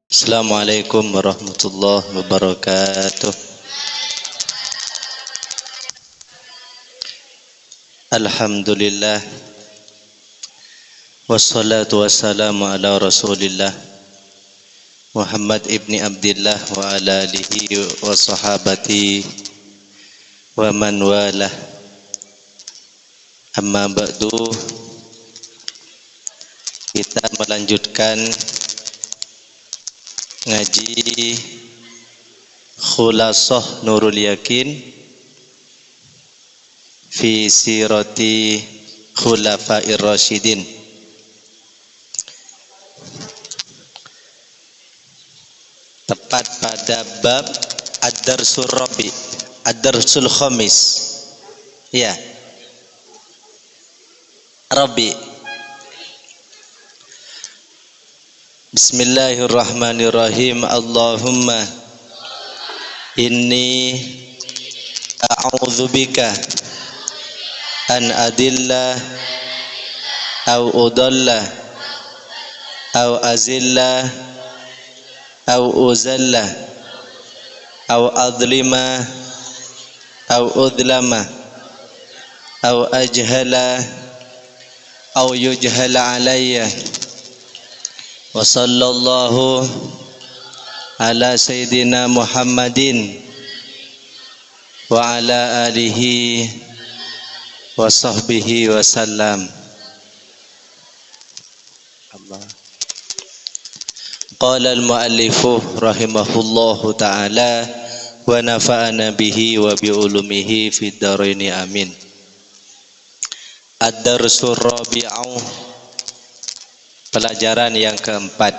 Assalamualaikum warahmatullahi wabarakatuh. Alhamdulillah, wassalatu wassalamu ala rasulillah Muhammad ibni Abdillah wa ala alihi wa sahabati wa man walah. Amma ba'du, kita melanjutkan ngaji Khulasah Nurul Yakin fi sirati khulafair rasyidin. Tepat pada bab Ad-Darsul Rabi, Ad-Darsul Khamis. Ya, Rabi. Bismillahirrahmanirrahim. Allahumma inni a'udzubika an adilla au udalla au azilla au uzalla au adlima au udlama au ajhala au yujhala alayya. Wa sallallahu ala sayyidina Muhammadin wa ala alihi wa sahbihi wa sallam. Allah. Qala al-muallifu rahimahullahu ta'ala wa nafa'ana bihi wa bi ulumihi fid dharaini amin. Ad-Darsul Rabi'u, pelajaran yang keempat.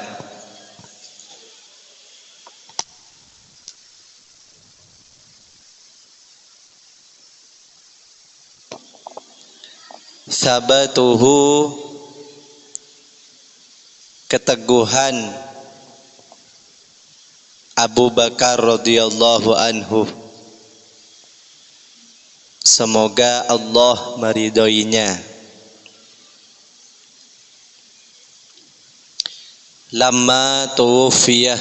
Sabatuhu, keteguhan Abu Bakar radhiyallahu anhu, semoga Allah meridhoinya. Lama tuwufiyah,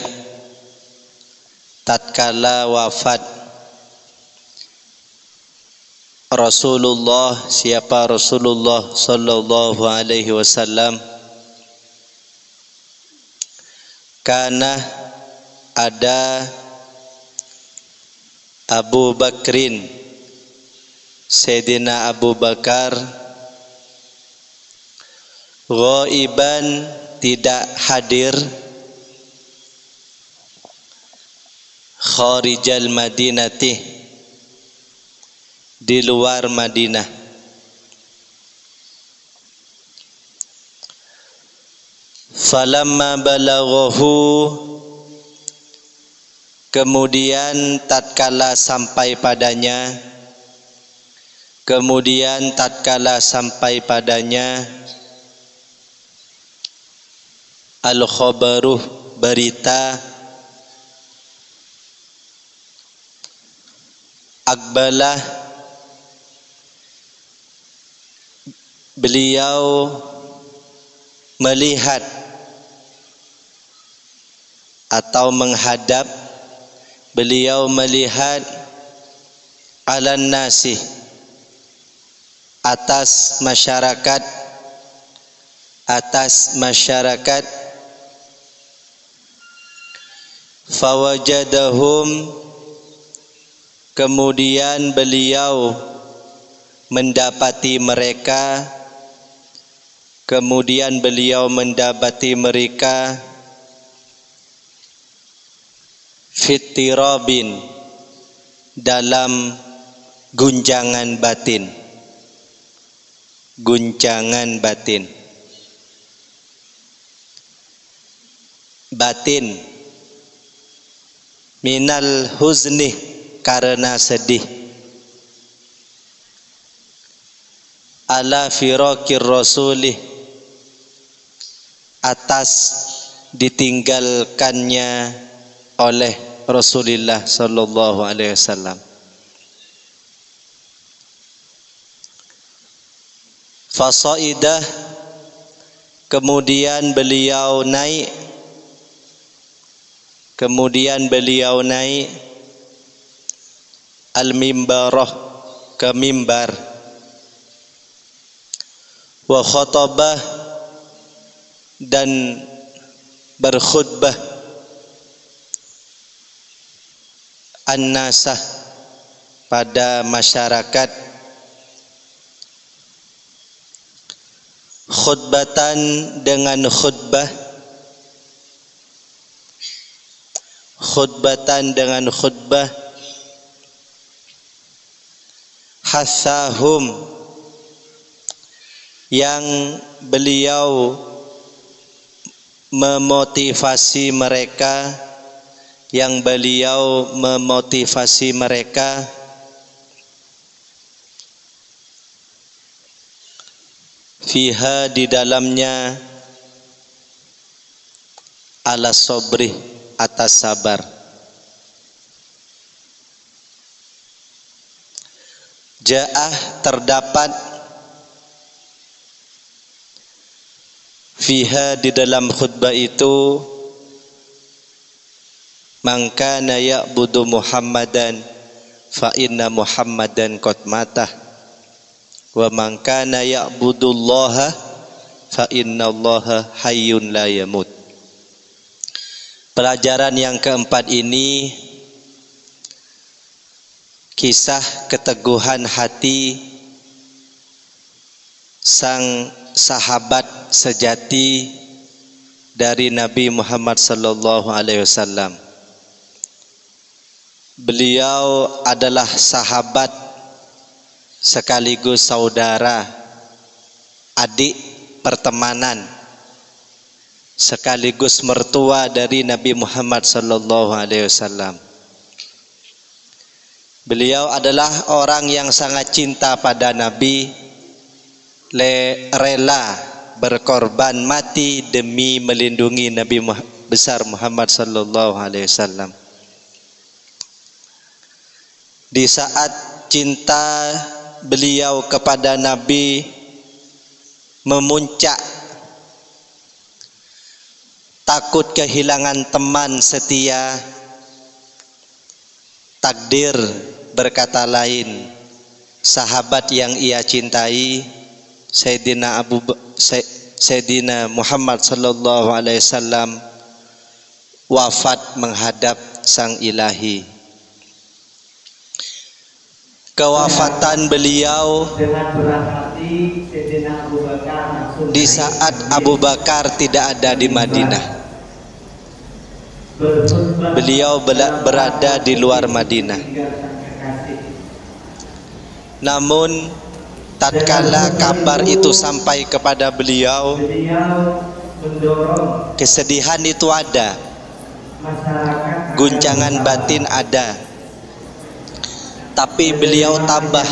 tatkala wafat Rasulullah, siapa Rasulullah sallallahu alaihi wasallam, karena ada Abu Bakrin, Sayyidina Abu Bakar, ghaiban, tidak hadir, kharijal madinati, di luar Madinah. Falamma balaghahu, kemudian tatkala sampai padanya, al-khabaruh, berita, akbalah, beliau melihat atau menghadap, beliau melihat alan nasi, atas masyarakat, fawajadahum, kemudian beliau mendapati mereka, fitirabin, dalam guncangan batin, minal huzni, karena sedih, ala firaqir rasulih, atas ditinggalkannya oleh Rasulullah sallallahu alaihi wasallam. Fasaidah, kemudian beliau naik al-mimbarah, ke mimbar. Wa khatabah, dan berkhutbah. An-nasah, pada masyarakat. Khutbatan, dengan khutbah. Khutbatan, dengan khutbah. Hasahum, yang beliau memotivasi mereka, fiha, di dalamnya, ala sobri, atas sabar. Ja'ah, terdapat, fiha, di dalam khutbah itu, man kana ya'budu Muhammadan fa inna Muhammadan qad matah wa man kana ya'budullaha fa innallaha hayyun la yamut. Pelajaran yang keempat ini kisah keteguhan hati sang sahabat sejati dari Nabi Muhammad sallallahu alaihi wasallam. Beliau adalah sahabat sekaligus saudara, adik pertemanan, sekaligus mertua dari Nabi Muhammad sallallahu alaihi wasallam. Beliau adalah orang yang sangat cinta pada Nabi, rela berkorban mati demi melindungi Nabi besar Muhammad sallallahu alaihi wasallam. Di saat cinta beliau kepada Nabi memuncak, takut kehilangan teman setia, takdir berkata lain, sahabat yang ia cintai, Sayyidina Muhammad sallallahu alaihi wasallam, wafat menghadap sang ilahi. Kewafatan beliau di saat Abu Bakar tidak ada di Madinah. Beliau berada di luar Madinah. Namun tatkala kabar itu sampai kepada beliau, kesedihan itu ada, guncangan batin ada. Tapi beliau tabah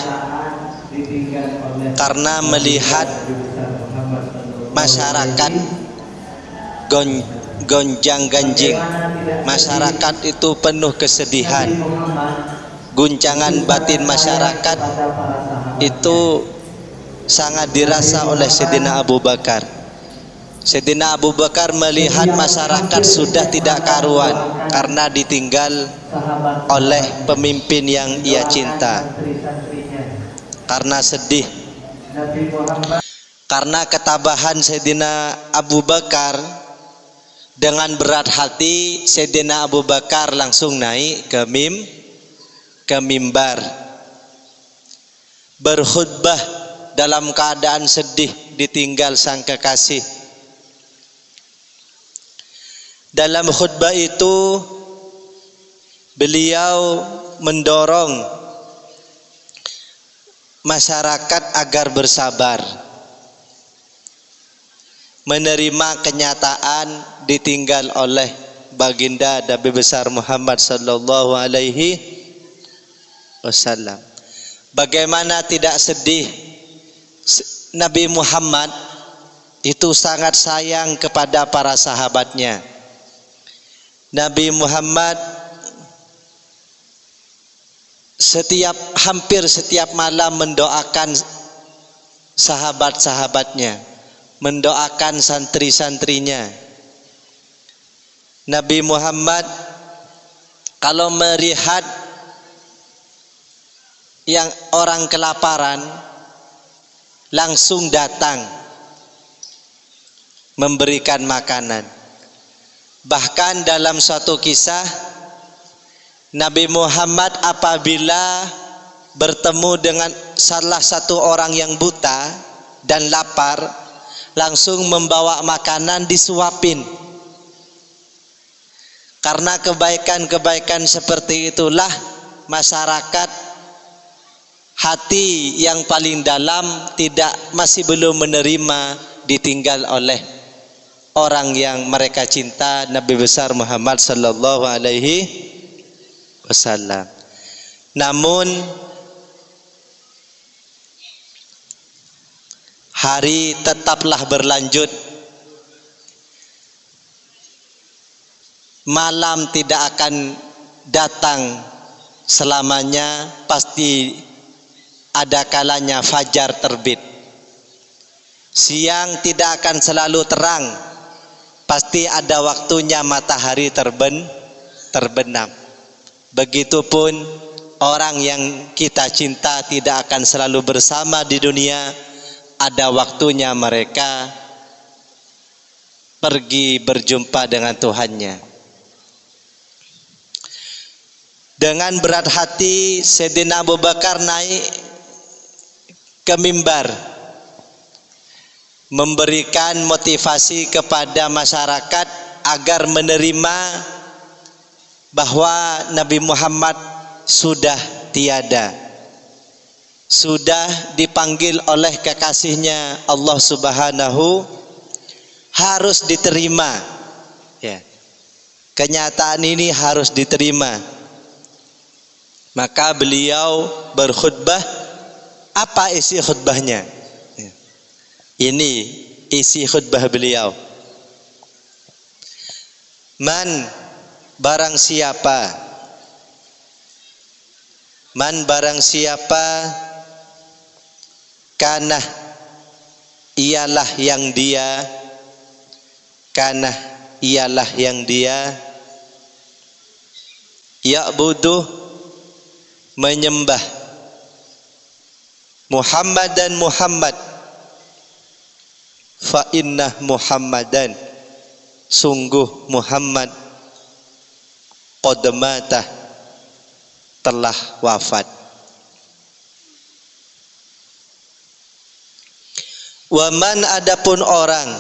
karena melihat masyarakat gonjang-ganjing, masyarakat itu penuh kesedihan, guncangan batin masyarakat itu sangat dirasa oleh Sayyidina Abu Bakar. Sayyidina Abu Bakar melihat masyarakat sudah tidak karuan karena ditinggal oleh pemimpin yang ia cinta. Karena sedih, karena ketabahan Sayyidina Abu Bakar, dengan berat hati Sayyidina Abu Bakar langsung naik ke mimbar, berkhutbah dalam keadaan sedih ditinggal sang kekasih. Dalam khutbah itu beliau mendorong masyarakat agar bersabar, menerima kenyataan ditinggal oleh baginda Nabi besar Muhammad sallallahu alaihi wasallam. Bagaimana tidak sedih? Nabi Muhammad itu sangat sayang kepada para sahabatnya. Nabi Muhammad hampir setiap malam mendoakan sahabat-sahabatnya, mendoakan santri-santrinya. Nabi Muhammad kalau melihat yang orang kelaparan langsung datang memberikan makanan. Bahkan dalam suatu kisah, Nabi Muhammad apabila bertemu dengan salah satu orang yang buta dan lapar, langsung membawa makanan disuapin. Karena kebaikan-kebaikan seperti itulah masyarakat hati yang paling dalam masih belum menerima ditinggal oleh orang yang mereka cinta, Nabi besar Muhammad sallallahu alaihi wasallam. Namun hari tetaplah berlanjut. Malam tidak akan datang selamanya, pasti ada kalanya fajar terbit. Siang tidak akan selalu terang, pasti ada waktunya matahari terbenam. Begitupun orang yang kita cinta tidak akan selalu bersama di dunia, ada waktunya mereka pergi berjumpa dengan Tuhannya. Dengan berat hati Sayyidina Abu Bakar naik ke mimbar, memberikan motivasi kepada masyarakat agar menerima bahwa Nabi Muhammad sudah tiada, sudah dipanggil oleh kekasihnya Allah Subhanahu, harus diterima. Ya. Kenyataan ini harus diterima. Maka beliau berkhutbah. Apa isi khutbahnya? Ini isi khutbah beliau. Man barang siapa kana ialah yang dia ya'budu menyembah Muhammad fa inna Muhammadan sungguh Muhammad qad mata telah wafat. Wa man adapun orang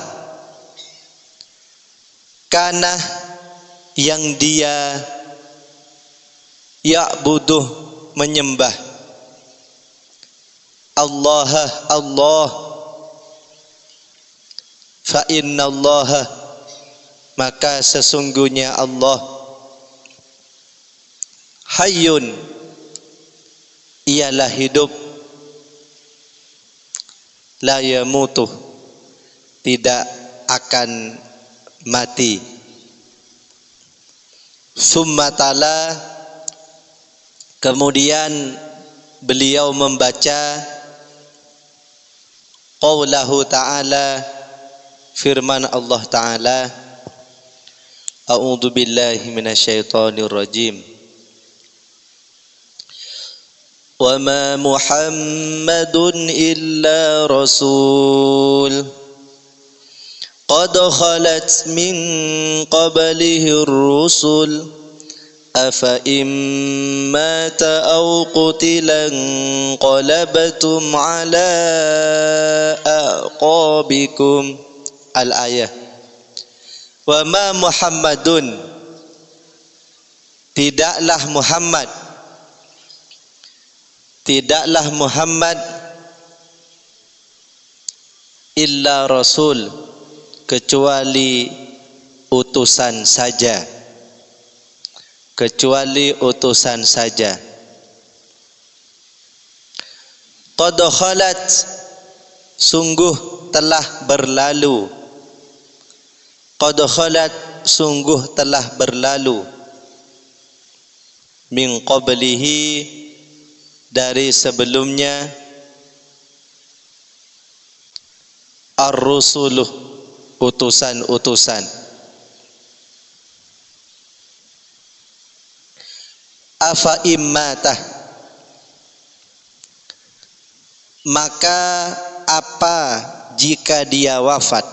kana yang dia ya'budu menyembah Allah fa inna Allah maka sesungguhnya Allah hayyun ialah hidup, la yamutu tidak akan mati. Summa tala kemudian beliau membaca qaulahu ta'ala, firman Allah Ta'ala, a'udzu billahi minasyaitonir rajim. Wa ma Muhammadun illa rasul qad khalat min qablihi ar-rusul afa immata aw qutilan qalabtum ala aqabikum. Al-ayah. Wa ma Muhammadun tidaklah Muhammad illa rasul kecuali utusan saja. Qad khalat sungguh telah berlalu. Min qablihi, dari sebelumnya, ar-rusuluh, utusan-utusan. Afa immatah, maka apa jika dia wafat?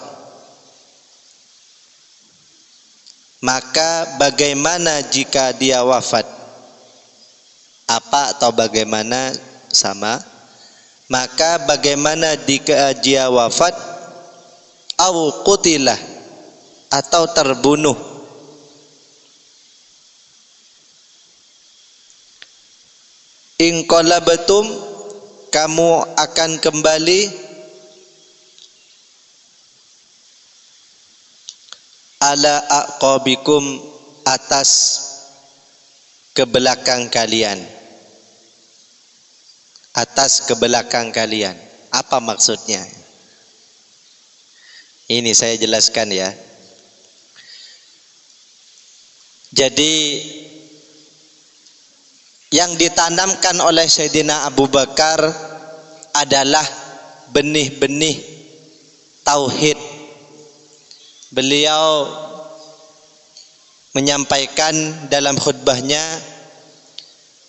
Maka bagaimana jika dia wafat? Apa atau bagaimana sama? Maka bagaimana jika dia wafat? Au qutilah, atau terbunuh. In qalabatum, kamu akan kembali ala aqabikum, atas kebelakang kalian. Atas kebelakang kalian. Apa maksudnya? Ini saya jelaskan ya. Jadi yang ditanamkan oleh Sayyidina Abu Bakar adalah benih-benih tauhid. Beliau menyampaikan dalam khutbahnya,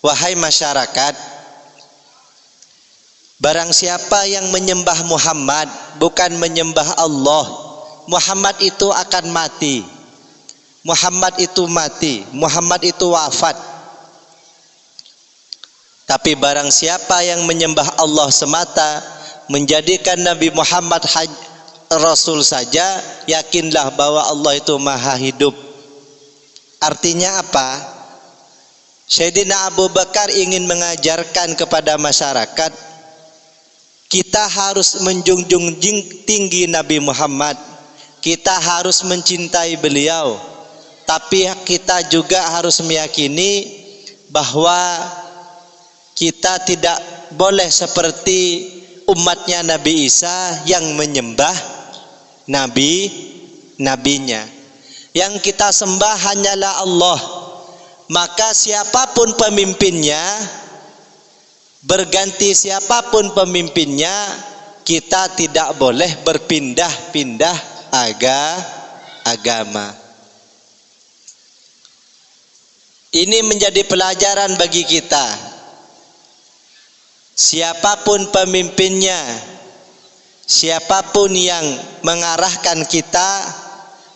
wahai masyarakat, barang siapa yang menyembah Muhammad bukan menyembah Allah, Muhammad itu akan mati. Muhammad itu mati, Muhammad itu wafat. Tapi barang siapa yang menyembah Allah semata, menjadikan Nabi Muhammad Rasul saja, yakinlah bahwa Allah itu maha hidup. Artinya apa? Sayyidina Abu Bakar ingin mengajarkan kepada masyarakat, kita harus menjunjung tinggi Nabi Muhammad, kita harus mencintai beliau, tapi kita juga harus meyakini bahwa kita tidak boleh seperti umatnya Nabi Isa yang menyembah nabinya. Yang kita sembah hanyalah Allah. Maka siapapun pemimpinnya, berganti siapapun pemimpinnya, kita tidak boleh berpindah-pindah agama. Ini menjadi pelajaran bagi kita. Siapapun pemimpinnya, siapapun yang mengarahkan kita,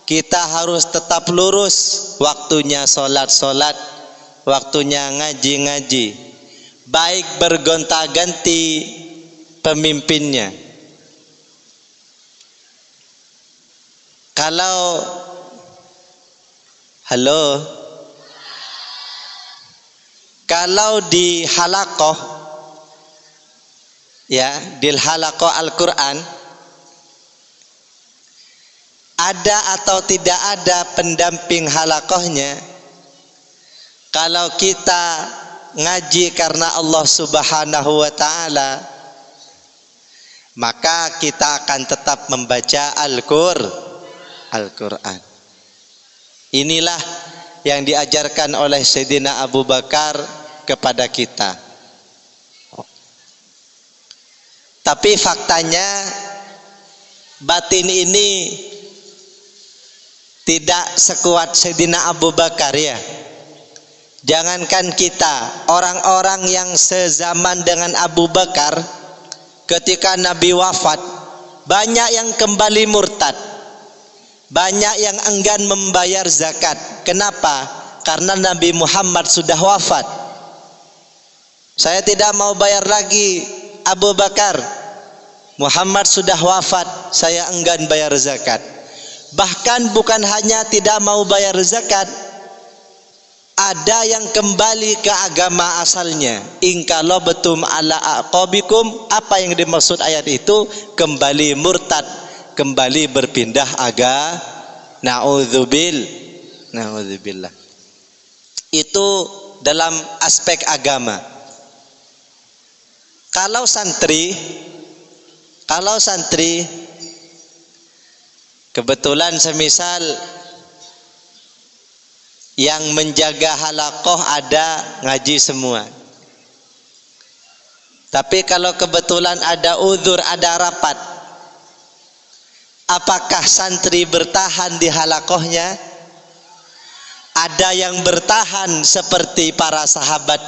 kita harus tetap lurus. Waktunya sholat, waktunya ngaji, baik bergonta-ganti pemimpinnya. Kalau di halaqah, ya, di halaqah Al-Quran, ada atau tidak ada pendamping halaqahnya. Kalau kita ngaji karena Allah Subhanahu wa ta'ala, maka kita akan tetap membaca Al-Quran. Inilah yang diajarkan oleh Sayyidina Abu Bakar kepada kita. Tapi faktanya batin ini tidak sekuat Sayyidina Abu Bakar ya. Jangankan kita, orang-orang yang sezaman dengan Abu Bakar ketika Nabi wafat, banyak yang kembali murtad, banyak yang enggan membayar zakat. Kenapa? Karena Nabi Muhammad sudah wafat. Saya tidak mau bayar lagi, Abu Bakar, Muhammad sudah wafat, saya enggan bayar zakat. Bahkan bukan hanya tidak mau bayar zakat, ada yang kembali ke agama asalnya. Ingkalo betum ala aqabikum, apa yang dimaksud ayat itu? Kembali murtad, kembali berpindah agama. Na'udzubillah. Itu dalam aspek agama. Kalau santri kebetulan semisal yang menjaga halaqah ada ngaji semua. Tapi kalau kebetulan ada uzur, ada rapat, Apakah santri bertahan di halakohnya? Ada yang bertahan seperti para sahabat,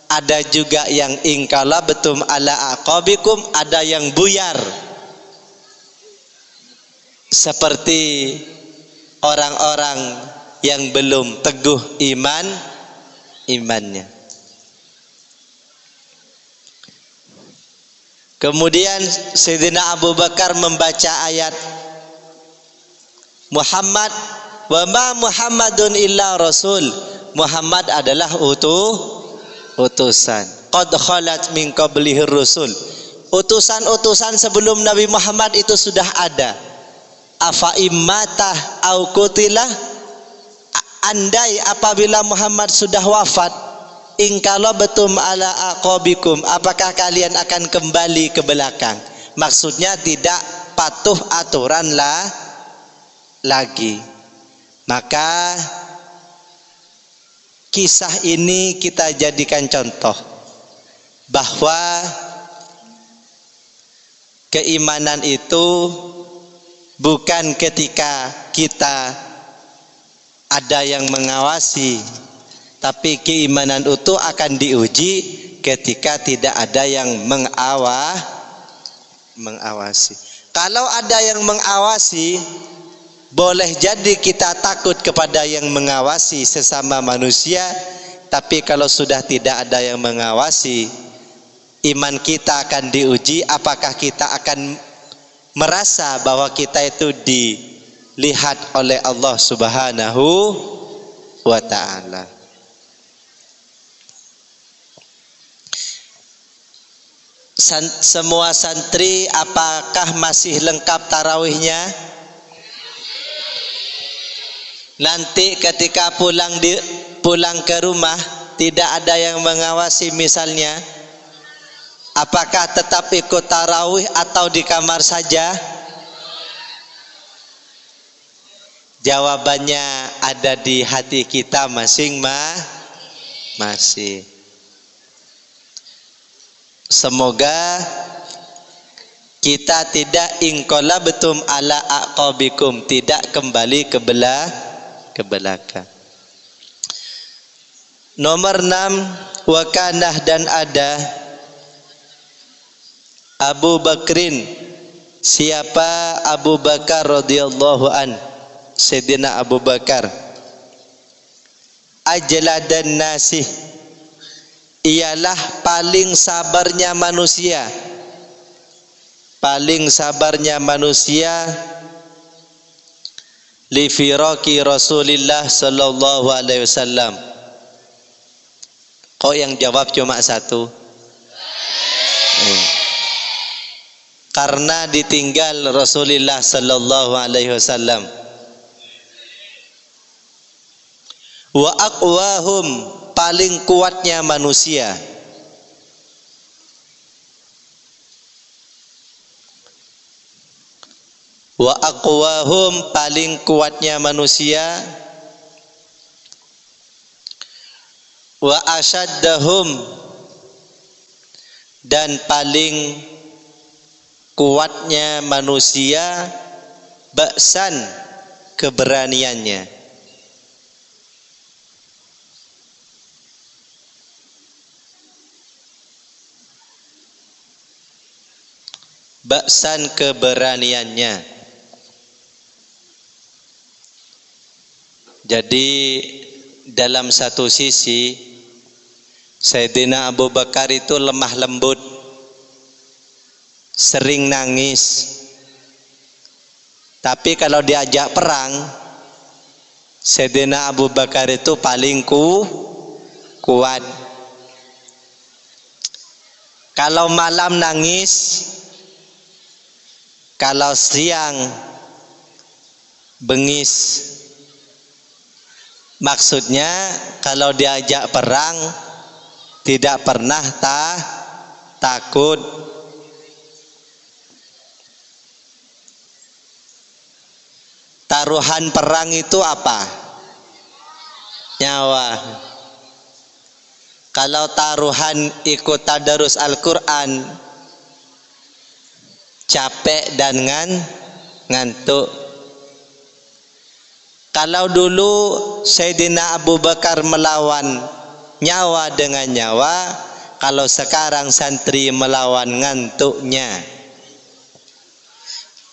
ada juga yang inqalabtum ala aqabikum, ada yang buyar seperti orang-orang yang belum teguh imannya. Kemudian Sayyidina Abu Bakar membaca ayat Muhammad, wa ma Muhammadun illa rasul. Muhammad adalah utusan. Qad khalat min qablihi rusul. Utusan-utusan sebelum Nabi Muhammad itu sudah ada. Afa immatah au qutilah, andai apabila Muhammad sudah wafat, inqalabtum ala aqabikum, apakah kalian akan kembali ke belakang? Maksudnya tidak patuh aturan lagi. Maka kisah ini kita jadikan contoh bahwa keimanan itu bukan ketika kita ada yang mengawasi, tapi keimanan itu akan diuji ketika tidak ada yang mengawasi. Kalau ada yang mengawasi, boleh jadi kita takut kepada yang mengawasi sesama manusia, tapi kalau sudah tidak ada yang mengawasi, iman kita akan diuji. Apakah kita akan merasa bahwa kita itu dilihat oleh Allah Subhanahu wa ta'ala? Semua santri apakah masih lengkap tarawihnya? Nanti ketika pulang ke rumah tidak ada yang mengawasi misalnya, apakah tetap ikut tarawih atau di kamar saja? Jawabannya ada di hati kita masing-masing. Semoga kita tidak inqalabtum ala aqabikum, tidak kembali ke belakang. Nomor 6, wakanah dan ada Abu Bakrin. Siapa Abu Bakar radhiyallahu an? Sayyidina Abu Bakar. Ajladan nasih, ialah paling sabarnya manusia. Paling sabarnya manusia li firaqi Rasulillah sallallahu alaihi wasallam. Kok yang jawab cuma satu? Karena ditinggal Rasulullah sallallahu alaihi wasallam. Wa aqwahum, paling kuatnya manusia. Wa aqwahum, paling kuatnya manusia. Wa asyaddahum, dan paling kuatnya manusia ba'san, keberaniannya. Ba'san, keberaniannya. Jadi dalam satu sisi Sayyidina Abu Bakar itu lemah lembut, sering nangis. Tapi kalau diajak perang, Sayyidina Abu Bakar itu paling kuat. Kalau malam nangis, kalau siang bengis. Maksudnya kalau diajak perang tidak pernah takut. Taruhan perang itu apa? Nyawa. Kalau taruhan ikut tadarus Al-Quran, capek dan ngantuk. Kalau dulu Sayyidina Abu Bakar melawan nyawa dengan nyawa, kalau sekarang santri melawan ngantuknya.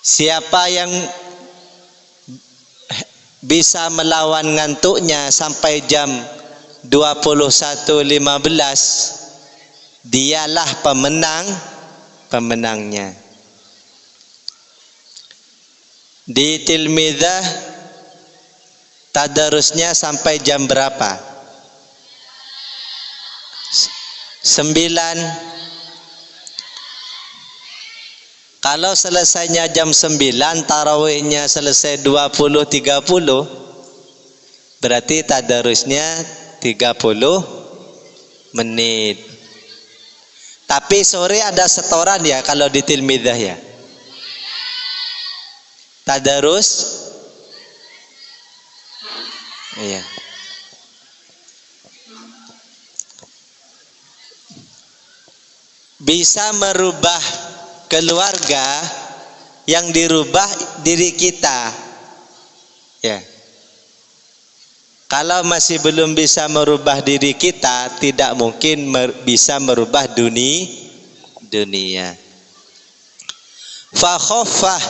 Siapa yang bisa melawan ngantuknya sampai jam 21.15, dialah pemenangnya. Di Tilmidah tadarusnya sampai jam berapa? 9. Kalau selesainya jam 9, tarawihnya selesai 20.30, berarti tadarusnya 30 menit. Tapi sore ada setoran ya kalau di Tilmidah ya. Tadarus, iya. Bisa merubah keluarga, yang dirubah diri kita. Ya. Kalau masih belum bisa merubah diri kita, tidak mungkin bisa merubah dunia. Fa khaffah.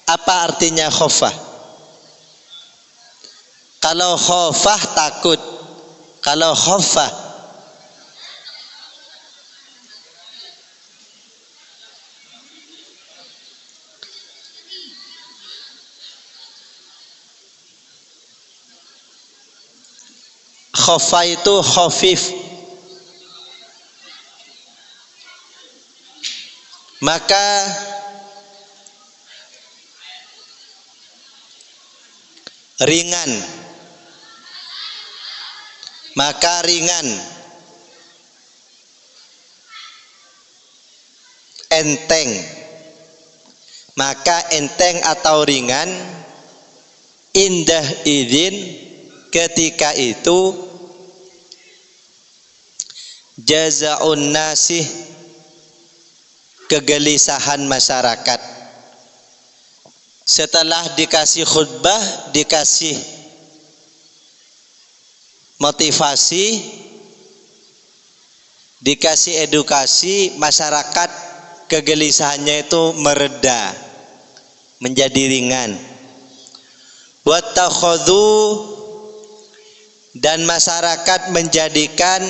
Apa artinya khaffah? Kalau khaffah takut. Kalau khaffah khaffah itu khafif. Maka ringan. Enteng. Maka enteng atau ringan, indah izin ketika itu jazaun nasih, kegelisahan masyarakat. Setelah dikasih khutbah, dikasih motivasi, dikasih edukasi, masyarakat kegelisahannya itu mereda, menjadi ringan. Wattakhadhu, dan masyarakat menjadikan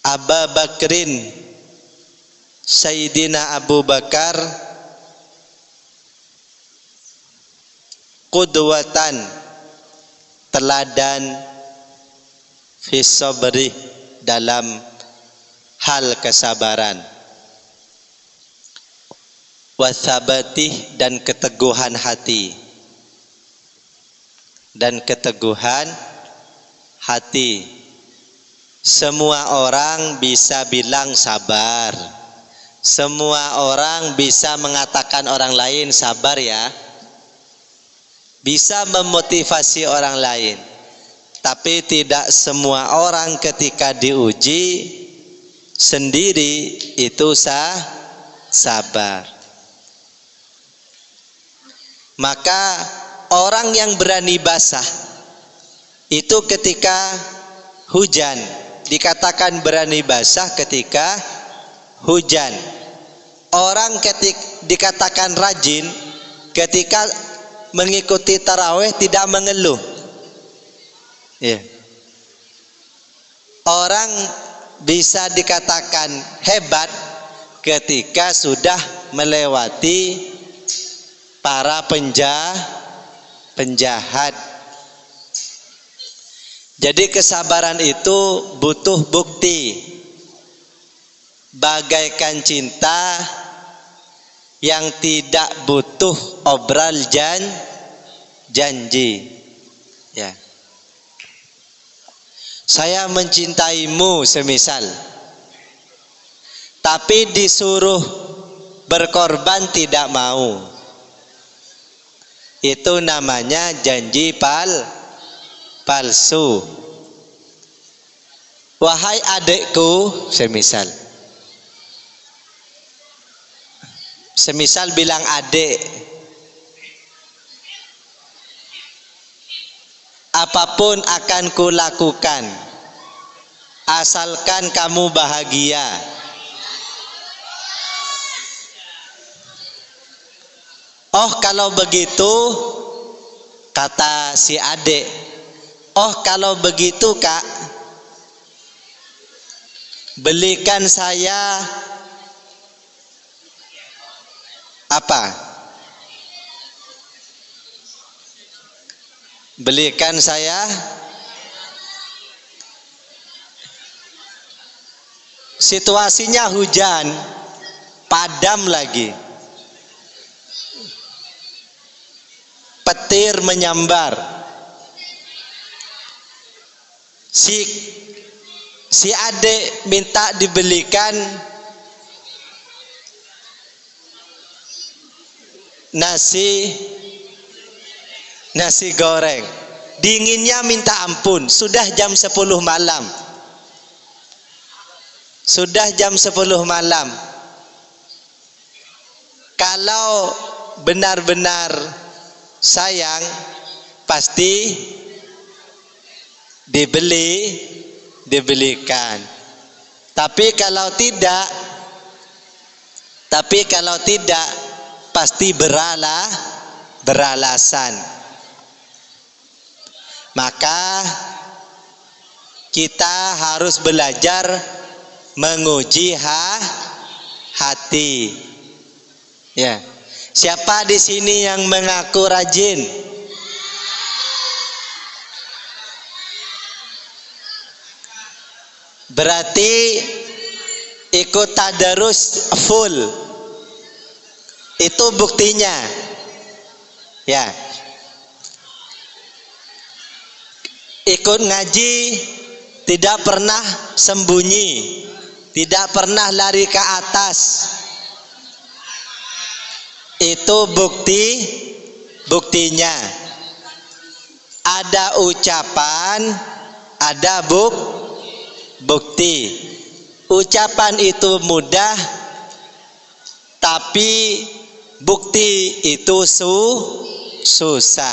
Abu Bakrin, Sayyidina Abu Bakar, qudwatan, teladan, fi sabri, dalam hal kesabaran, wa thabati, dan keteguhan hati. Semua orang bisa bilang sabar. Semua orang bisa mengatakan orang lain sabar ya. Bisa memotivasi orang lain. Tapi tidak semua orang ketika diuji sendiri itu sabar. Maka orang yang berani basah itu ketika hujan, dikatakan berani basah ketika hujan. Orang dikatakan rajin ketika mengikuti tarawih tidak mengeluh. Ya. Orang bisa dikatakan hebat ketika sudah melewati para penjahat. Jadi kesabaran itu butuh bukti. Bagaikan cinta yang tidak butuh obral janji. Ya. Saya mencintaimu semisal, tapi disuruh berkorban tidak mau. Itu namanya janji palsu. wahai adikku, semisal bilang adik, apapun akan kulakukan asalkan kamu bahagia. Oh kalau begitu, kata si adik, oh kalau begitu kak, belikan saya apa? Belikan saya situasinya hujan, padam lagi, petir menyambar. Si adik minta dibelikan nasi goreng. Dinginnya minta ampun, sudah jam 10 malam. Sudah jam 10 malam. Kalau benar-benar sayang, pasti dibelikan. Tapi kalau tidak pasti beralasan. Maka kita harus belajar menguji hati. Ya. Siapa di sini yang mengaku rajin? Berarti ikut tadarus full. Itu buktinya. Ya. Ikut ngaji tidak pernah sembunyi, tidak pernah lari ke atas. Itu buktinya. Ada ucapan, ada bukti. Ucapan itu mudah, tapi bukti itu susah,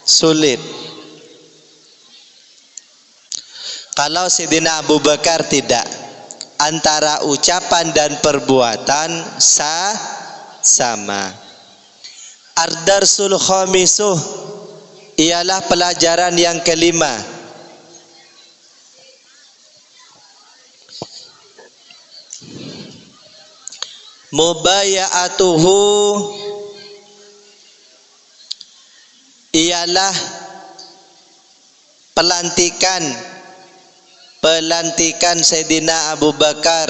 sulit. Kalau Sayyidina Abu Bakar tidak, antara ucapan dan perbuatan sama. Ad-darsul khamisah ialah pelajaran yang kelima. Mubaya'atuhu ialah pelantikan Sayyidina Abu Bakar.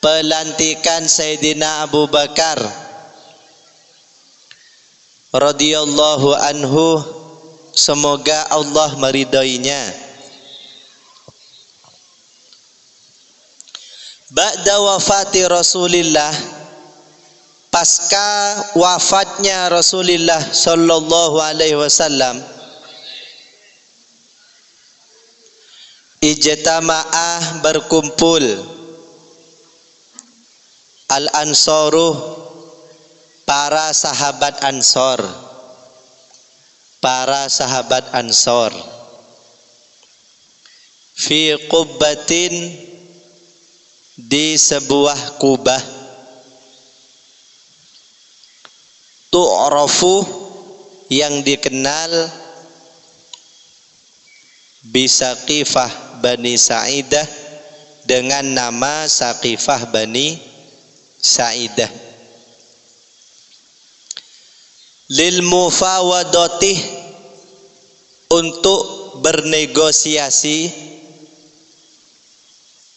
Pelantikan Sayyidina Abu Bakar radhiyallahu anhu, semoga Allah meridainya. Ba'da wafati Rasulillah, pasca wafatnya Rasulullah sallallahu alaihi wasallam, ijtama'ah berkumpul al-ansaruh, para sahabat Ansor, fi qubbatin, di sebuah kubah, tu'rafu, yang dikenal bisaqifah Bani Sa'idah, dengan nama Saqifah Bani Sa'idah. Lil mufawadati, untuk bernegosiasi,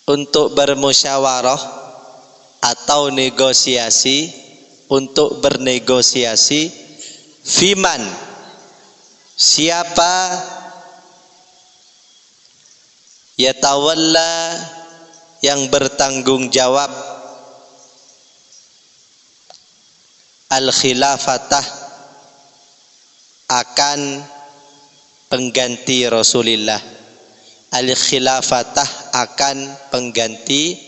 untuk bermusyawarah atau negosiasi, untuk bernegosiasi. Fiman, siapa, yatawalla, yang bertanggung jawab, al-khilafatah, akan pengganti Rasulullah. al-khilafatah, akan pengganti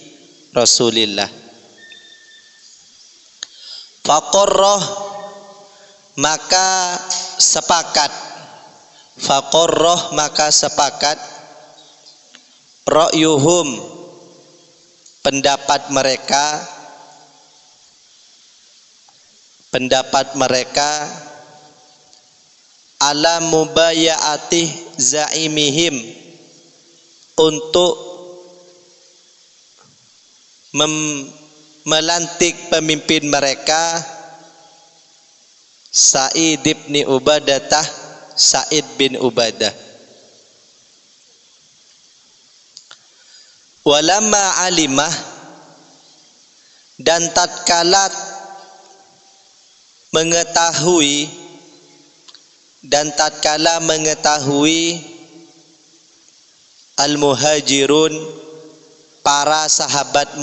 Rasulullah. Faqarrah, maka sepakat. Faqarrah, maka sepakat. Ra'yuhum, pendapat mereka. Pendapat mereka ala mubaya'atih za'imihim, untuk melantik pemimpin mereka Sa'id bin Ubadah, Sa'id bin Ubadah. Walamma alimah, dan tatkala mengetahui, al-muhajirun, para sahabat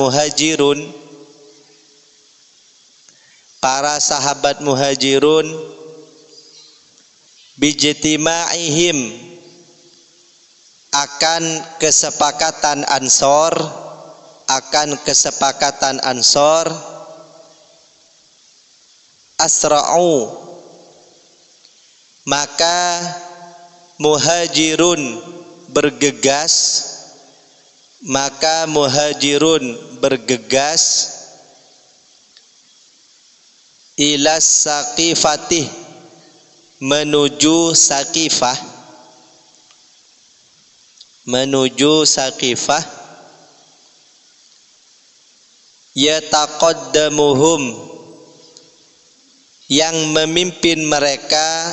muhajirun, bijtima'ihim, akan kesepakatan Ansor, asra'u, maka muhajirun bergegas, ila Saqifatih, menuju Saqifah, yataqaddamuhum, yang memimpin mereka,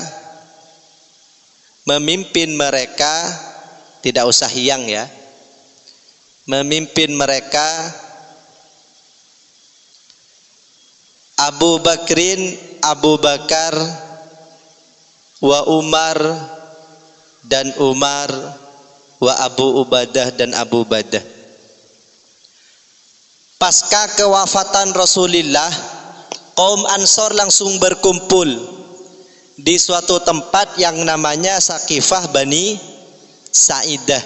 tidak usah yang ya, memimpin mereka Abu Bakar, wa Umar, dan Umar, wa Abu Ubadah, dan Abu Ubadah. Pasca kewafatan Rasulullah, kaum Ansor langsung berkumpul di suatu tempat yang namanya Saqifah Bani Sa'idah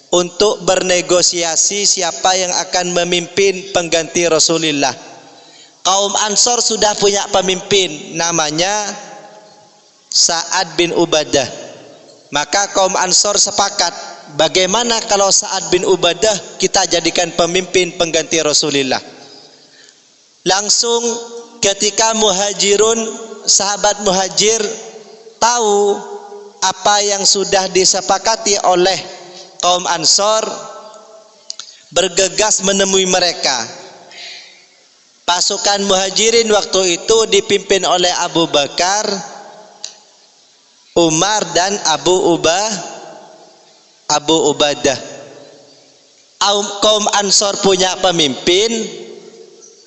untuk bernegosiasi siapa yang akan memimpin pengganti Rasulullah. Kaum Ansor sudah punya pemimpin namanya Sa'ad bin Ubadah. Maka kaum Ansor sepakat, bagaimana kalau Sa'ad bin Ubadah kita jadikan pemimpin pengganti Rasulullah. Langsung ketika muhajirun, sahabat muhajir tahu apa yang sudah disepakati oleh kaum Ansor, bergegas menemui mereka. Pasukan muhajirin waktu itu dipimpin oleh Abu Bakar, Umar, dan Abu Ubadah. Kaum Ansor punya pemimpin,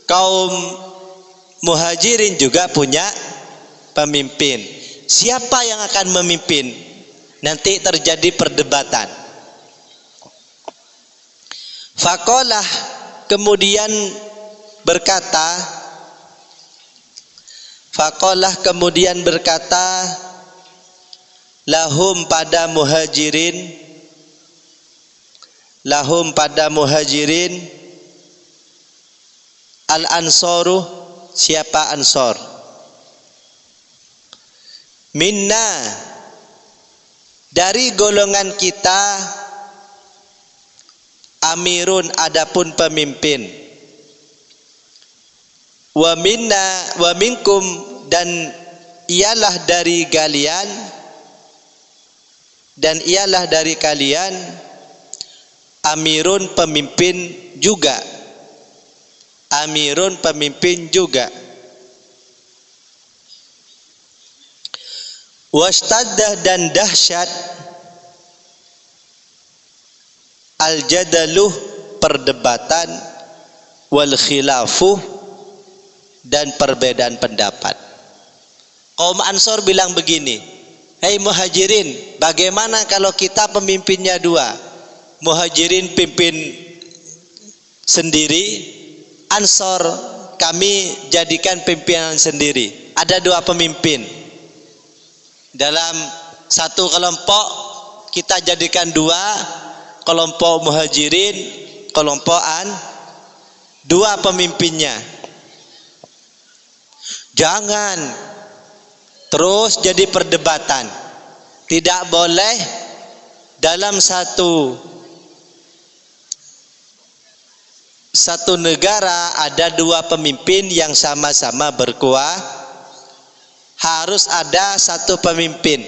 kaum muhajirin juga punya pemimpin. Siapa yang akan memimpin? Nanti terjadi perdebatan. Faqalah, kemudian berkata, lahum pada muhajirin, al-ansoru, siapa Ansor? Minna, dari golongan kita, amirun, adapun pemimpin. Wa minkum, dan ialah dari kalian, amirun, pemimpin juga. Wastaddah, dan dahsyat, al-jadaluh, perdebatan, wal khilafuh, dan perbedaan pendapat. Kaum Ansor bilang begini, hei muhajirin, bagaimana kalau kita pemimpinnya dua? Muhajirin pimpin sendiri, Ansor kami jadikan pimpinan sendiri. Ada dua pemimpin. Dalam satu kelompok kita jadikan dua, kelompok muhajirin, kelompokan dua pemimpinnya. Jangan terus jadi perdebatan. Tidak boleh dalam satu negara ada dua pemimpin yang sama-sama berkuasa. Harus ada satu pemimpin.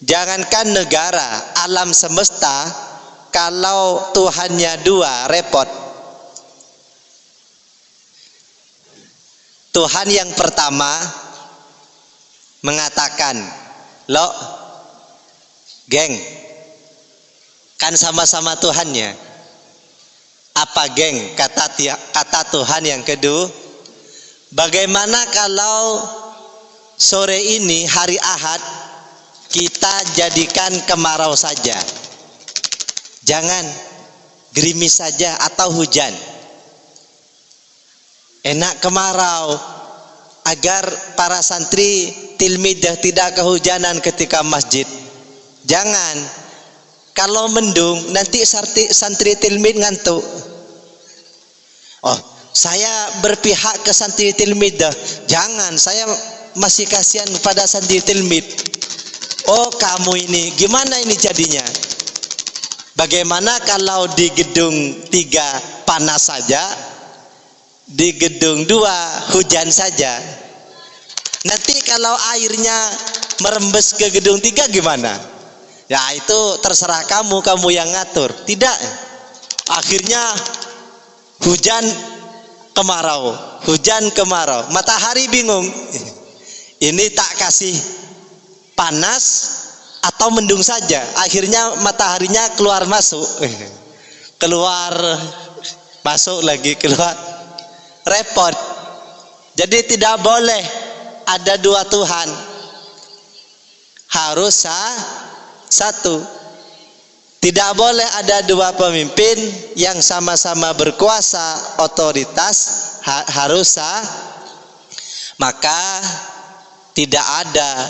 Jangankan negara, alam semesta, kalau Tuhannya dua, repot. Tuhan yang pertama mengatakan, "Lo, geng, kan sama-sama Tuhannya." Apa geng? Kata Tuhan yang kedua, "Bagaimana kalau sore ini hari Ahad kita jadikan kemarau saja? Jangan gerimis saja atau hujan. Enak kemarau agar para santri tilmidah tidak kehujanan ketika masjid. Jangan. Kalau mendung nanti santri tilmid ngantuk." Oh, saya berpihak ke santri tilmidah. Jangan, saya masih kasihan pada santri tilmid. Oh, kamu ini gimana ini jadinya? Bagaimana kalau di gedung 3 panas saja, di gedung 2 hujan saja? Nanti kalau airnya merembes ke gedung 3 gimana? Ya itu terserah kamu yang ngatur. Tidak. Akhirnya hujan kemarau, matahari bingung. Ini tak kasih panas atau mendung saja. Akhirnya mataharinya keluar masuk lagi, keluar. Repot. Jadi tidak boleh ada dua Tuhan. Harus satu. Tidak boleh ada dua pemimpin yang sama-sama berkuasa, otoritas, harus maka tidak ada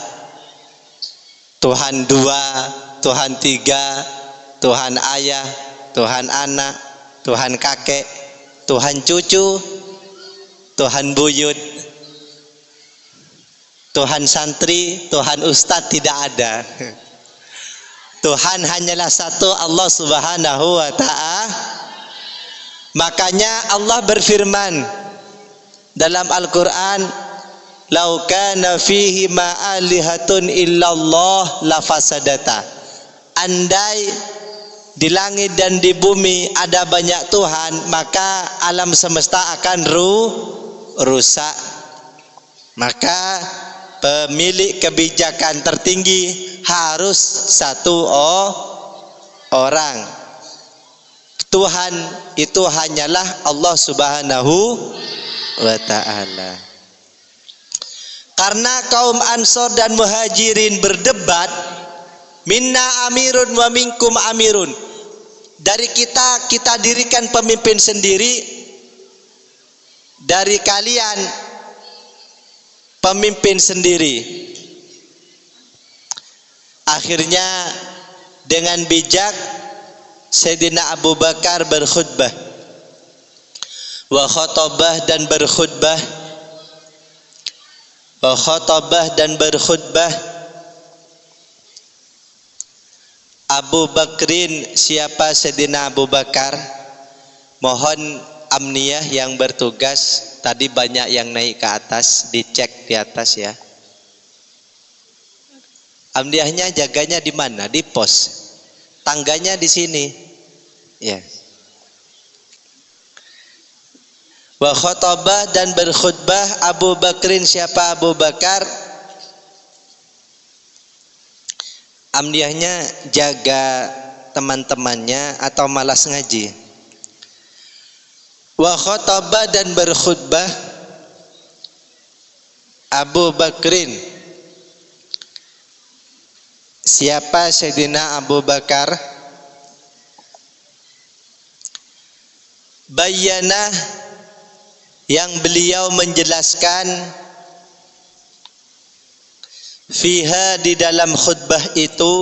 Tuhan 2, Tuhan 3, Tuhan ayah, Tuhan anak, Tuhan kakek, Tuhan cucu, Tuhan buyut, Tuhan santri, Tuhan ustadz, tidak ada. Tuhan hanyalah satu, Allah Subhanahu wa ta'ala. Makanya Allah berfirman dalam Al-Quran, "Lau kana fihi ma'alihatun illallah lafasadata." Andai di langit dan di bumi ada banyak Tuhan, maka alam semesta akan rusak. Maka pemilik kebijakan tertinggi harus satu orang. Tuhan itu hanyalah Allah Subhanahu wa ta'ala. Karena kaum Ansor dan Muhajirin berdebat, minna amirun wa minkum amirun. Dari kita dirikan pemimpin sendiri, dari kalian pemimpin sendiri. Akhirnya dengan bijak Sayyidina Abu Bakar berkhutbah, wa khatabah dan berkhutbah. Abu Bakrin, siapa Sayyidina Abu Bakar? Mohon amniyah yang bertugas, tadi banyak yang naik ke atas, dicek di atas ya. Amniyahnya jaganya di mana? Di pos. Tangganya di sini. Ya. Wa khatabah dan berkhutbah Abu Bakrin, siapa Abu Bakar? Amniyahnya jaga teman-temannya atau malas ngaji. Wa khatabah dan berkhutbah Abu Bakrin, siapa Sayyidina Abu Bakar? Bayyana, yang beliau menjelaskan, fiha, di dalam khutbah itu,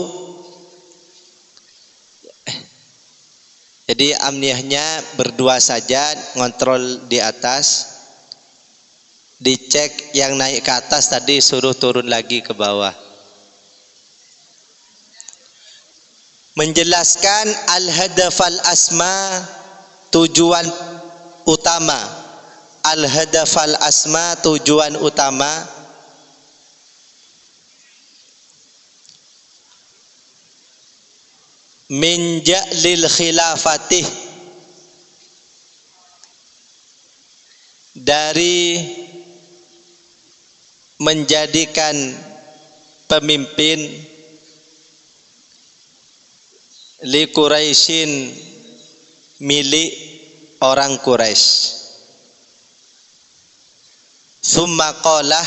Jadi amniahnya berdua saja, ngontrol di atas, dicek yang naik ke atas tadi suruh turun lagi ke bawah. Menjelaskan al-hadafal asma, tujuan utama. Al-hadafal asma, tujuan utama. Min ja'lil khilafatih, dari menjadikan pemimpin li Quraisyin, milik orang Quraisy. Summa qala,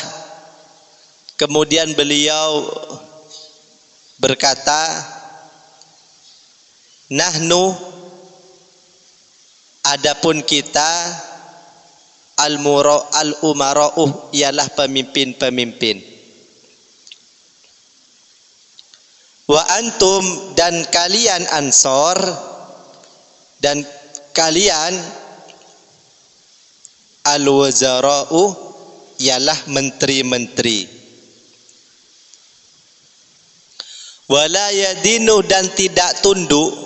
kemudian beliau berkata, nahnu, adapun kita, al-umara'uh, ialah pemimpin-pemimpin. Wa antum, dan kalian ansor, dan kalian al-wazara'uh, ialah menteri-menteri. Wala yadinu, dan tidak tunduk,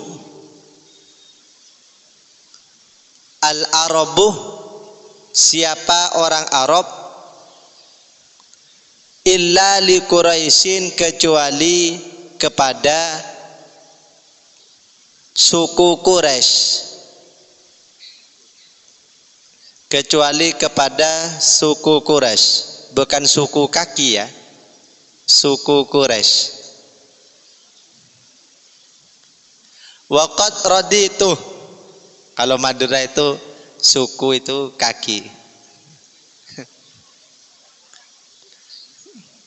al-arabuh, siapa orang Arab, illa li Quraisyin, kecuali kepada suku Quraisy, kecuali kepada suku Quraisy, bukan suku kaki ya, suku Quraisy. Waqad raditu, kalau Madura itu suku itu kaki,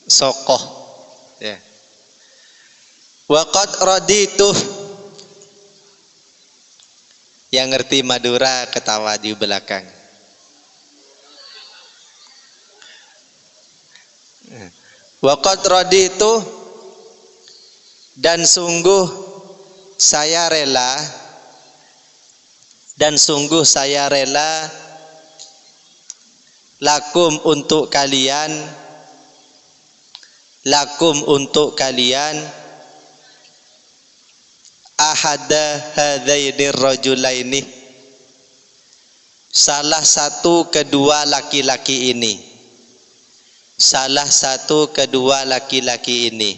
sokoh ya. Waqad raditu, yang ngerti Madura ketawa di belakang. Waqad raditu, dan sungguh saya rela, dan sungguh saya rela, lakum, untuk kalian, lakum, untuk kalian, ahada hadainir rajulaini, salah satu kedua laki-laki ini, salah satu kedua laki-laki ini,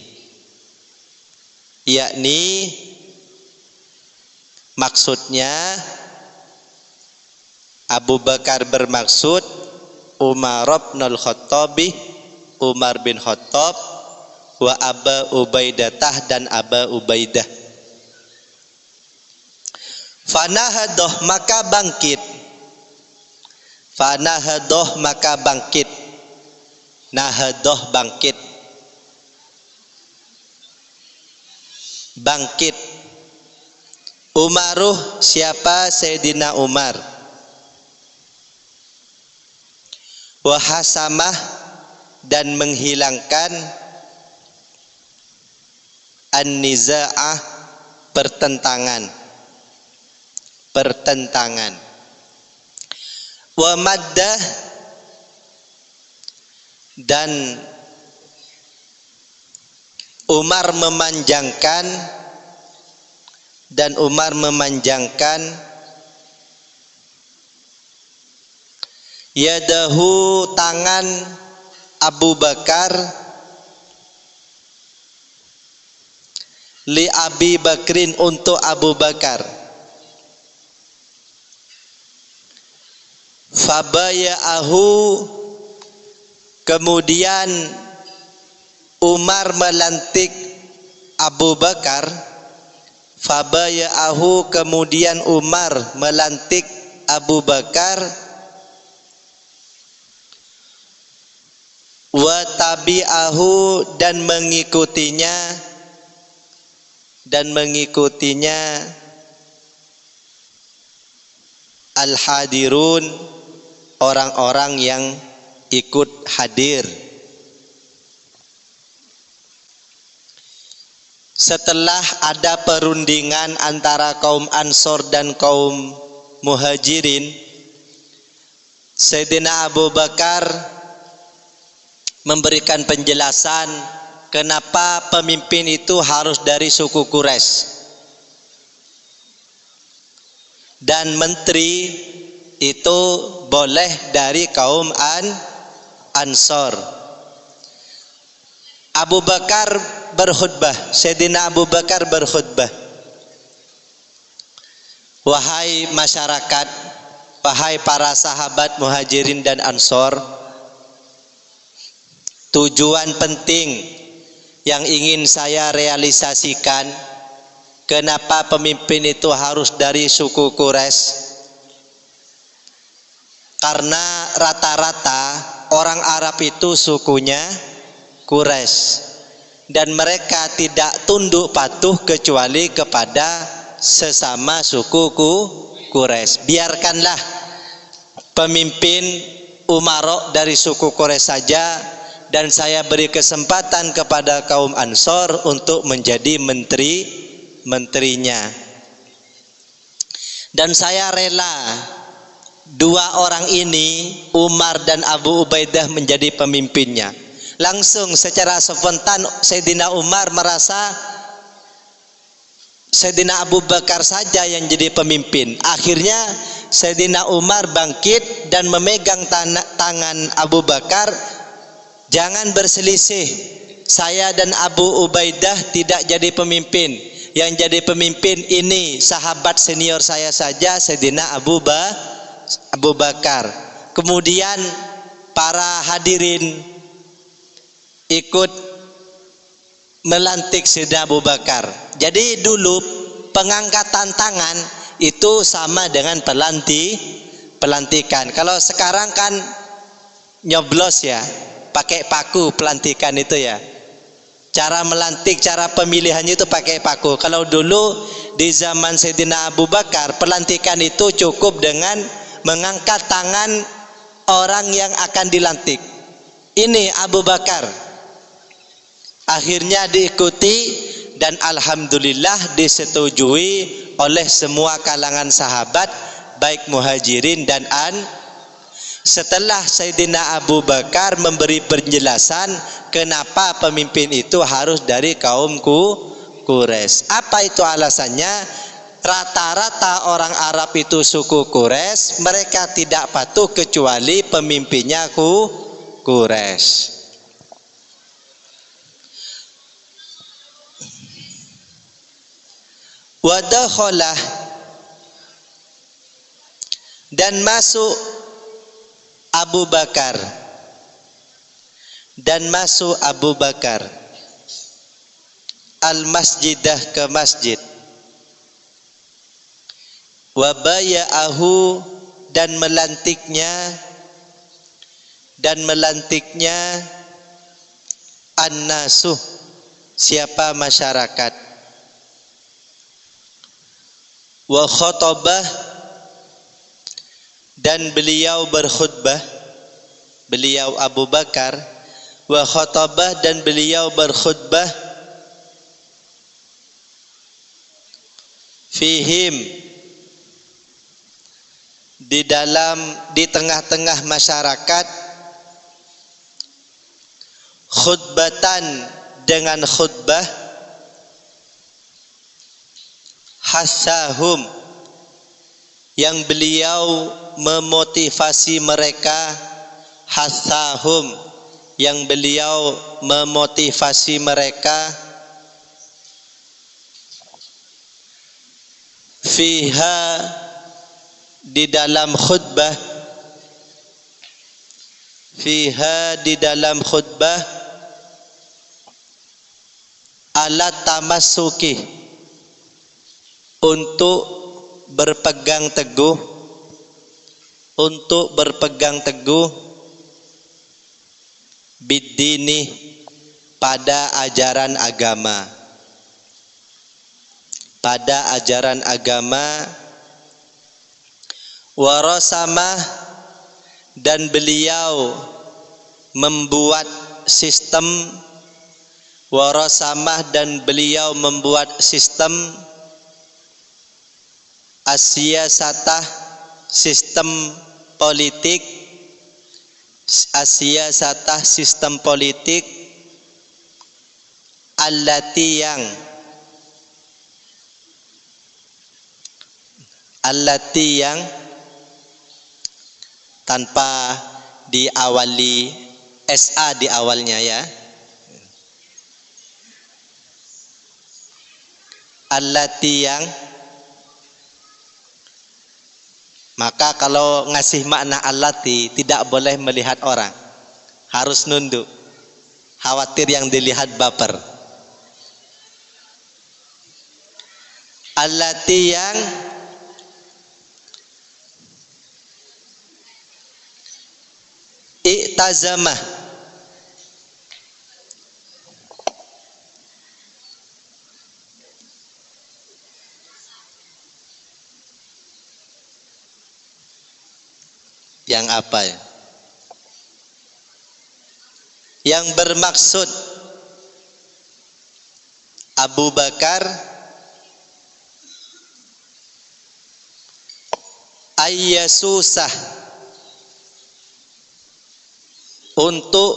yakni maksudnya Abu Bakar bermaksud Umar bin Khattabi, Umar bin Khattab, wa Aba Ubaidah, dan Aba Ubaidah. Fanahadoh, maka bangkit, fanahadoh, maka bangkit, nahadoh, bangkit, bangkit. Umaruh, siapa? Sayyidina Umar. Wahasamah, dan menghilangkan an-niza'ah, pertentangan, pertentangan. Wa maddah, dan Umar memanjangkan, dan Umar memanjangkan yadahu, tangan Abu Bakar, li Abi Bakrin, untuk Abu Bakar. Fabaya'ahu, kemudian Umar melantik Abu Bakar. Fabaya'ahu, kemudian Umar melantik Abu Bakar. Wa tabi'ahu, dan mengikutinya, dan mengikutinya al-hadirun, orang-orang yang ikut hadir. setelah ada perundingan antara kaum Ansor dan kaum Muhajirin, Sayyidina Abu Bakar memberikan penjelasan kenapa pemimpin itu harus dari suku Quraisy dan menteri itu boleh dari kaum Ansor. Abu Bakar berkhutbah, Sayyidina Abu Bakar berkhutbah, wahai masyarakat, wahai para sahabat Muhajirin dan Ansor, tujuan penting yang ingin saya realisasikan, kenapa pemimpin itu harus dari suku Quraisy? Karena rata-rata orang Arab itu sukunya Quraisy dan mereka tidak tunduk patuh kecuali kepada sesama suku Quraisy. Biarkanlah pemimpin umarok dari suku Quraisy saja, dan saya beri kesempatan kepada kaum Ansor untuk menjadi menterinya. Dan saya rela dua orang ini, Umar dan Abu Ubaidah, menjadi pemimpinnya. Langsung secara spontan Sayyidina Umar merasa Sayyidina Abu Bakar saja yang jadi pemimpin. Akhirnya Sayyidina Umar bangkit dan memegang tangan Abu Bakar, jangan berselisih, saya dan Abu Ubaidah tidak jadi pemimpin. Yang jadi pemimpin ini sahabat senior saya saja, Sayyidina Abu Bakar. Kemudian para hadirin ikut melantik Sayyidina Abu Bakar. Jadi dulu pengangkatan tangan itu sama dengan pelantikan. Kalau sekarang kan nyoblos ya, pakai paku pelantikan itu ya. Cara melantik, cara pemilihannya itu pakai paku. Kalau dulu di zaman Sayyidina Abu Bakar, pelantikan itu cukup dengan mengangkat tangan orang yang akan dilantik. Ini Abu Bakar. Akhirnya diikuti dan alhamdulillah disetujui oleh semua kalangan sahabat, baik Muhajirin dan Setelah Sayyidina Abu Bakar memberi penjelasan kenapa pemimpin itu harus dari kaum Quraisy. Apa itu alasannya? Rata-rata orang Arab itu suku Quraisy, mereka tidak patuh kecuali pemimpinnya Quraisy. Wadakhalah, dan masuk Abu Bakar, al-masjidah, ke masjid, wa baya'ahu, dan melantiknya an-nasuh, siapa masyarakat, wa khatabah, dan beliau berkhutbah, beliau Abu Bakar, wa khatabah, dan beliau berkhutbah, fihim, di tengah-tengah masyarakat, khutbatan, dengan khutbah, hasahum, yang beliau memotivasi mereka, hasahum, yang beliau memotivasi mereka, fiha, di dalam khutbah, alat tamassuki, untuk berpegang teguh, biddini, pada ajaran agama, warasamah, dan beliau membuat sistem warasamah, dan beliau membuat sistem asiyasatah, sistem politik, asiyasatah, sistem politik allati yang tanpa diawali SA di awalnya ya. Allati yang, maka kalau ngasih makna allati tidak boleh melihat orang, harus nunduk, khawatir yang dilihat baper. Allati yang i'tazamah, yang apa ya? Yang bermaksud Abu Bakar ayyasusah, untuk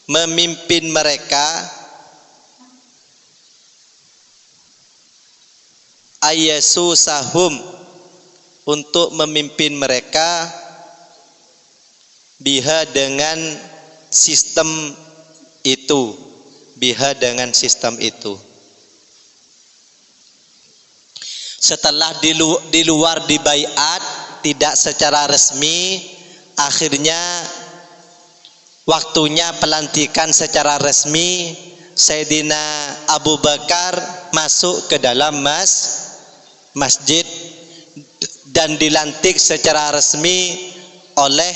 memimpin mereka, ayyasusahum, untuk memimpin mereka, biha, dengan sistem itu, biha, dengan sistem itu. Setelah di luar dibaiat tidak secara resmi, akhirnya waktunya pelantikan secara resmi. Sayyidina Abu Bakar masuk ke dalam masjid dan dilantik secara resmi oleh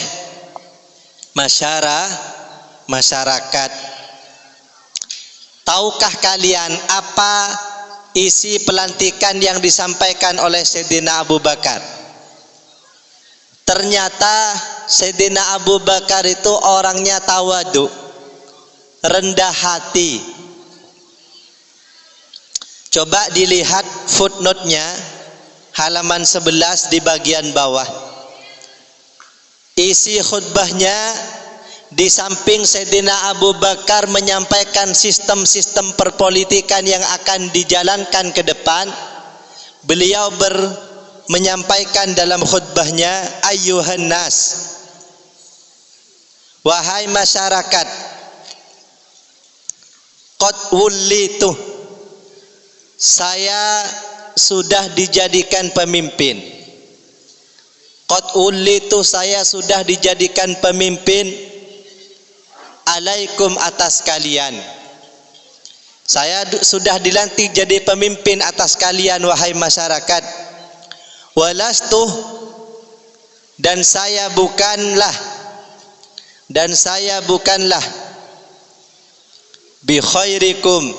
masyarakat. Tahukah kalian apa isi pelantikan yang disampaikan oleh Sayyidina Abu Bakar? Ternyata Sayyidina Abu Bakar itu orangnya tawadu, rendah hati. Coba dilihat footnote-nya, halaman 11 di bagian bawah. Isi khutbahnya, di samping Sayyidina Abu Bakar menyampaikan sistem-sistem perpolitikan yang akan dijalankan ke depan, beliau menyampaikan dalam khutbahnya, ayyuhan nas, wahai masyarakat, qad wullitu, saya sudah dijadikan pemimpin. Qad wullitu, saya sudah dijadikan pemimpin, alaikum, atas kalian. Saya sudah dilantik jadi pemimpin atas kalian, wahai masyarakat. Walastu, dan saya bukanlah bi khairikum,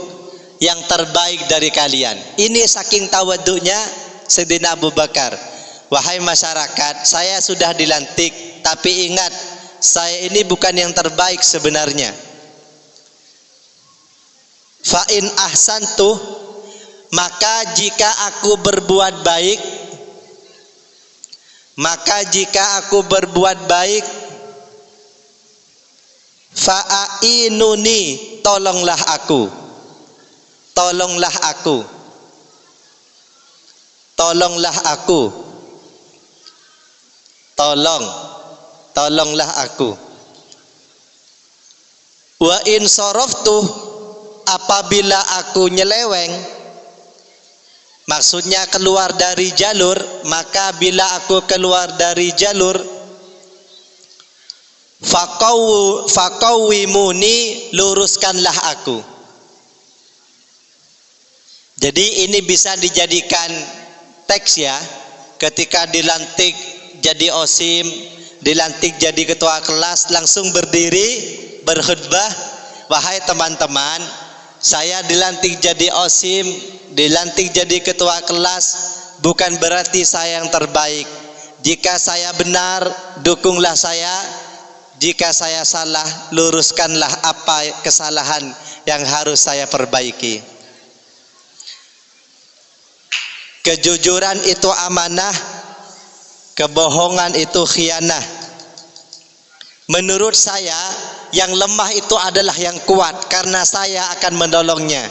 yang terbaik dari kalian. Ini saking tawaduknya Sayyidina Abu Bakar. Wahai masyarakat, saya sudah dilantik, tapi ingat, saya ini bukan yang terbaik sebenarnya. Fa in ahsantu, maka jika aku berbuat baik, fa'inuni, tolonglah aku. Tolonglah aku. Wa in saraftu, apabila aku nyeleweng, maksudnya keluar dari jalur, maka bila aku keluar dari jalur, faqawwimuni, luruskanlah aku. Jadi ini bisa dijadikan teks ya, ketika dilantik jadi OSIM, dilantik jadi ketua kelas, langsung berdiri berkhutbah, wahai teman-teman, saya dilantik jadi OSIM, dilantik jadi ketua kelas, bukan berarti saya yang terbaik. Jika saya benar, dukunglah saya. Jika saya salah, luruskanlah apa kesalahan yang harus saya perbaiki. Kejujuran itu amanah, kebohongan itu khianah. Menurut saya yang lemah itu adalah yang kuat, karena saya akan menolongnya.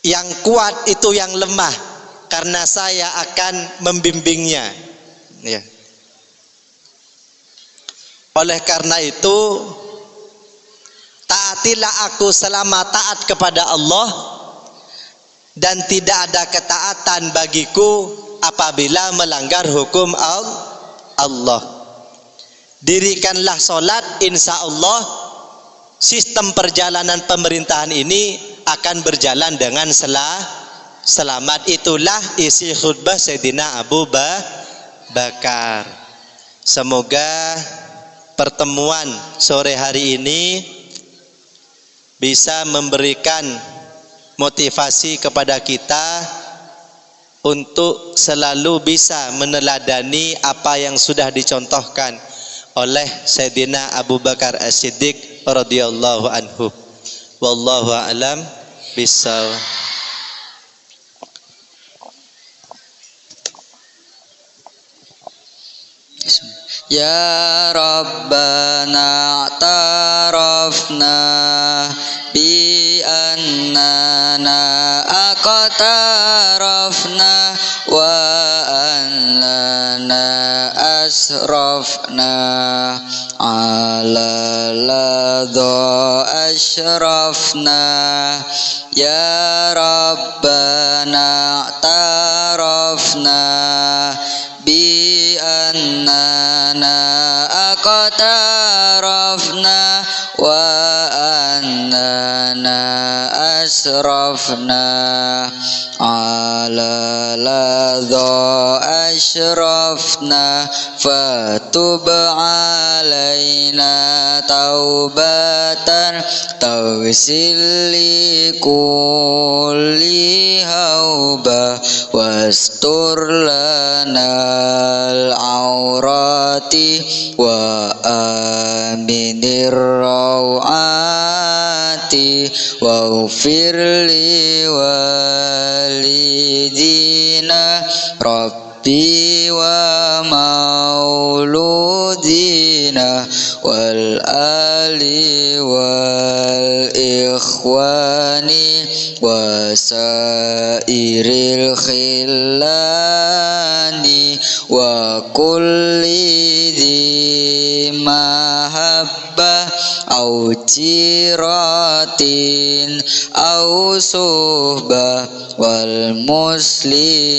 Yang kuat itu yang lemah, karena saya akan membimbingnya. Ya. Oleh karena itu, taatilah aku selama taat kepada Allah, dan tidak ada ketaatan bagiku apabila melanggar hukum Allah. Dirikanlah solat, insya Allah sistem perjalanan pemerintahan ini akan berjalan dengan selamat. Itulah isi khutbah Sayyidina Abu Bakar. Semoga pertemuan sore hari ini bisa memberikan motivasi kepada kita untuk selalu bisa meneladani apa yang sudah dicontohkan oleh Sayyidina Abu Bakar As-Siddiq radhiyallahu anhu. Wallahu a'lam bissawab. Ya Rabbana a'tarafna bi annana aqtarafna wa annana asrafna ala ladha ashrafna. Ya Rabbana a'tarafna bi annana aqtarafna wa annana asrafna ala ladha ashrafna fatub alaina taubatan tawsil li kulli hauba wastur lana al-aurati wa aminir rawati waghfir li walidina Rabbi wa mauludina wal ali wal ikhwani wa sairil khillani wa kulli dhi mahabbah au jiratin au suhbah wal muslimina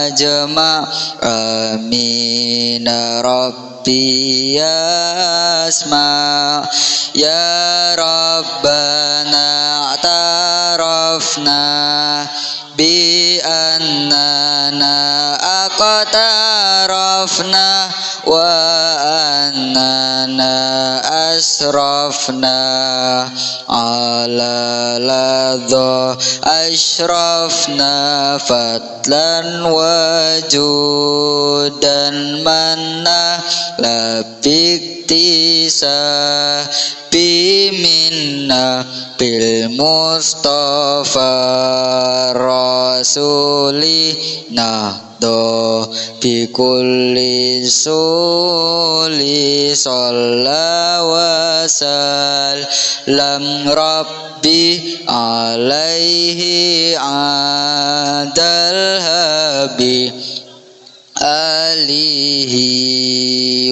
ajma' amin rabbi yasma. Ya Rabbana a'tarafna bi annana aqtarafna wa annana asrafna ala ladha ashrafna fatlan wajudan manna labiktisa biminna bil mustafa rasuli nahdo bi kulli suli salla wa salam rabbi alaihi adal habi alihi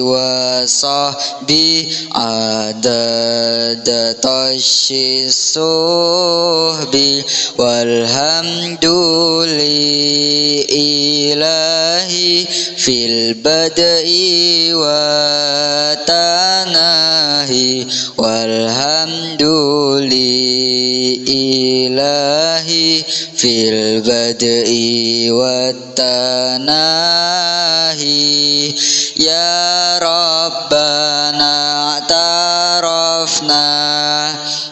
wa sahbi adada tashis suhbi walhamduli ilahi fil badai wa tanahi walhamduli ilahi fil badai wa tanahi. Ya Rabbana a'tarafna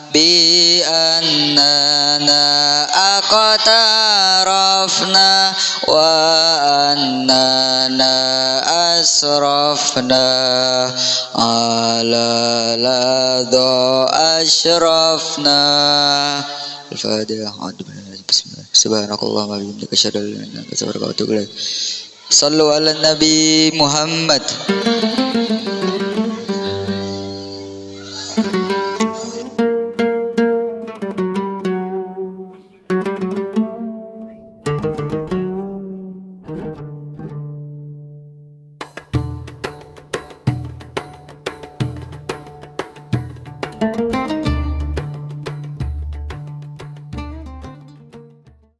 bi anna annana aqtarafna wa annana asrafna ala ladha ashrafna. Al-Fatihah. Bismillah. Subhanakallahumma wa bihamdika asyhadu an la ilaha illa anta astaghfiruka wa atubu ilaik. Sallu ala Nabi Muhammad. Thank you.